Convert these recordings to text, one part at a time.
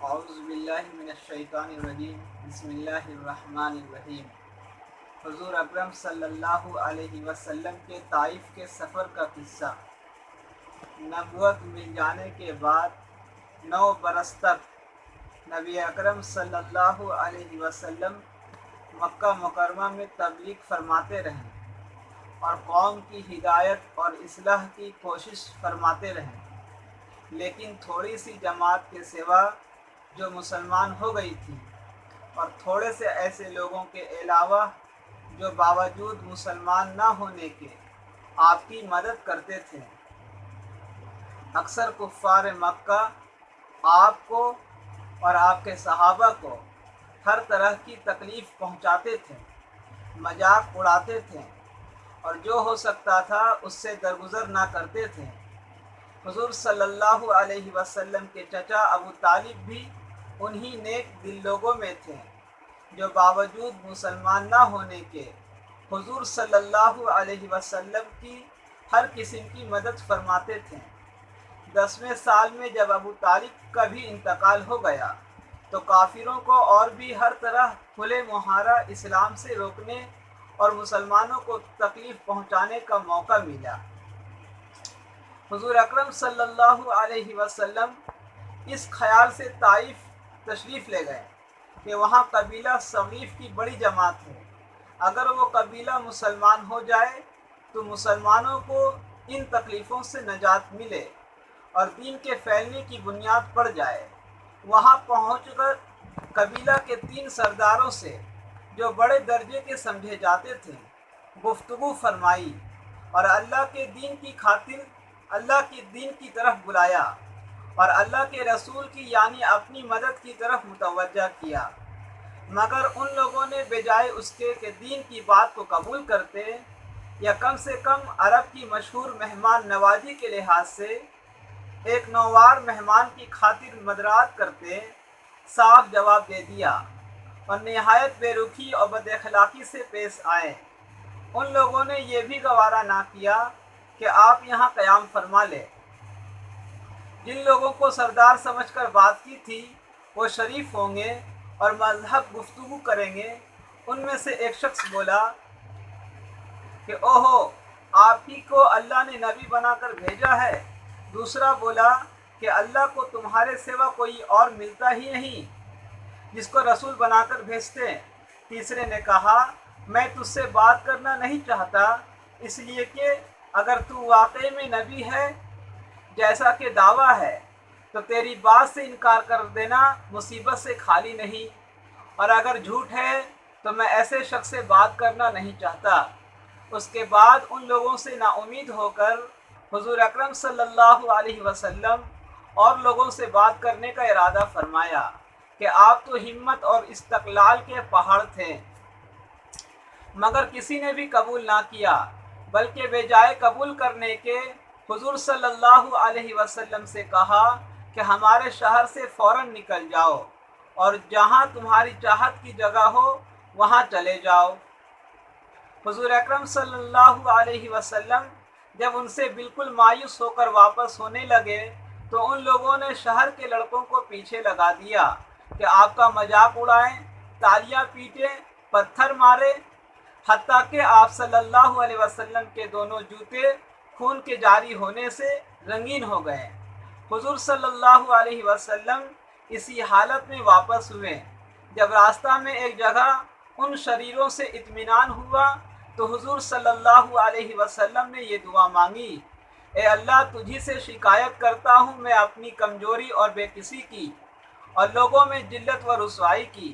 اعوذ باللہ من الشیطان الرجیم بسم اللہ الرحمن الرحیم۔ حضور اکرم صلی اللہ علیہ وسلم کے طائف کے سفر کا قصہ۔ نبوت مل جانے کے بعد 9 برس تک نبی اکرم صلی اللہ علیہ وسلم مکہ مکرمہ میں تبلیغ فرماتے رہیں اور قوم کی ہدایت اور اصلاح کی کوشش فرماتے رہیں، لیکن تھوڑی سی جماعت کے سوا جو مسلمان ہو گئی تھی اور تھوڑے سے ایسے لوگوں کے علاوہ جو باوجود مسلمان نہ ہونے کے آپ کی مدد کرتے تھے، اکثر کفار مکہ آپ کو اور آپ کے صحابہ کو ہر طرح کی تکلیف پہنچاتے تھے، مذاق اڑاتے تھے اور جو ہو سکتا تھا اس سے درگزر نہ کرتے تھے۔ حضور صلی اللہ علیہ وسلم کے چچا ابو طالب بھی انہی نیک دل لوگوں میں تھے جو باوجود مسلمان نہ ہونے کے حضور صلی اللہ علیہ وسلم کی ہر قسم کی مدد فرماتے تھے۔ 10ویں سال میں جب ابو طالب کا بھی انتقال ہو گیا تو کافروں کو اور بھی ہر طرح کھلے مہارا اسلام سے روکنے اور مسلمانوں کو تکلیف پہنچانے کا موقع ملا۔ حضور اکرم صلی اللہ علیہ وسلم اس خیال سے طائف تشریف لے گئے کہ وہاں قبیلہ ثقیف کی بڑی جماعت ہے، اگر وہ قبیلہ مسلمان ہو جائے تو مسلمانوں کو ان تکلیفوں سے نجات ملے اور دین کے پھیلنے کی بنیاد پڑ جائے۔ وہاں پہنچ کر قبیلہ کے 3 سرداروں سے جو بڑے درجے کے سمجھے جاتے تھے گفتگو فرمائی اور اللہ کے دین کی خاطر اللہ کے دین کی طرف بلایا اور اللہ کے رسول کی یعنی اپنی مدد کی طرف متوجہ کیا، مگر ان لوگوں نے بجائے اس کے کہ دین کی بات کو قبول کرتے یا کم سے کم عرب کی مشہور مہمان نوازی کے لحاظ سے ایک نوار مہمان کی خاطر مدرات کرتے، صاف جواب دے دیا اور نہایت بے رخی اور بد اخلاقی سے پیش آئے۔ ان لوگوں نے یہ بھی گوارا نہ کیا کہ آپ یہاں قیام فرما لے۔ جن لوگوں کو سردار سمجھ کر بات کی تھی وہ شریف ہوں گے اور مذہب گفتگو کریں گے۔ ان میں سے ایک شخص بولا کہ اوہو، آپ ہی کو اللہ نے نبی بنا کر بھیجا ہے۔ دوسرا بولا کہ اللہ کو تمہارے سوا کوئی اور ملتا ہی نہیں جس کو رسول بنا کر بھیجتے۔ تیسرے نے کہا میں تجھ سے بات کرنا نہیں چاہتا، اس لیے کہ اگر تو واقعی میں نبی ہے جیسا کہ دعویٰ ہے تو تیری بات سے انکار کر دینا مصیبت سے خالی نہیں، اور اگر جھوٹ ہے تو میں ایسے شخص سے بات کرنا نہیں چاہتا۔ اس کے بعد ان لوگوں سے نا امید ہو کر حضور اکرم صلی اللہ علیہ وسلم اور لوگوں سے بات کرنے کا ارادہ فرمایا کہ آپ تو ہمت اور استقلال کے پہاڑ تھے، مگر کسی نے بھی قبول نہ کیا، بلکہ بجائے قبول کرنے کے حضور صلی اللہ علیہ وسلم سے کہا کہ ہمارے شہر سے فوراً نکل جاؤ اور جہاں تمہاری چاہت کی جگہ ہو وہاں چلے جاؤ۔ حضور اکرم صلی اللہ علیہ وسلم جب ان سے بالکل مایوس ہو کر واپس ہونے لگے تو ان لوگوں نے شہر کے لڑکوں کو پیچھے لگا دیا کہ آپ کا مذاق اڑائیں، تالیاں پیٹیں، پتھر مارے، حتیٰ کہ آپ صلی اللہ علیہ وسلم کے دونوں جوتے خون کے جاری ہونے سے رنگین ہو گئے۔ حضور صلی اللہ علیہ وسلم اسی حالت میں واپس ہوئے۔ جب راستہ میں ایک جگہ ان شریروں سے اطمینان ہوا تو حضور صلی اللہ علیہ وسلم نے یہ دعا مانگی، اے اللہ تجھی سے شکایت کرتا ہوں میں اپنی کمزوری اور بے کسی کی اور لوگوں میں ذلت و رسوائی کی۔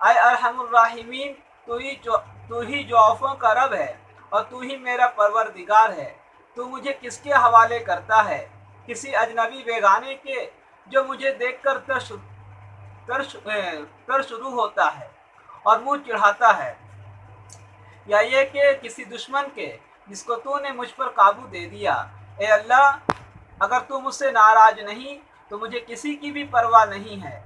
اے ارحم الراحمین، تو ہی ضعفوں کا رب ہے اور تو ہی میرا پروردگار ہے۔ تو مجھے کس کے حوالے کرتا ہے؟ کسی اجنبی بیگانے کے جو مجھے دیکھ کر تر شروع ہوتا ہے اور منہ چڑھاتا ہے، یا یہ کہ کسی دشمن کے جس کو تو نے مجھ پر قابو دے دیا۔ اے اللہ، اگر تو مجھ سے ناراض نہیں تو مجھے کسی کی بھی پرواہ نہیں ہے۔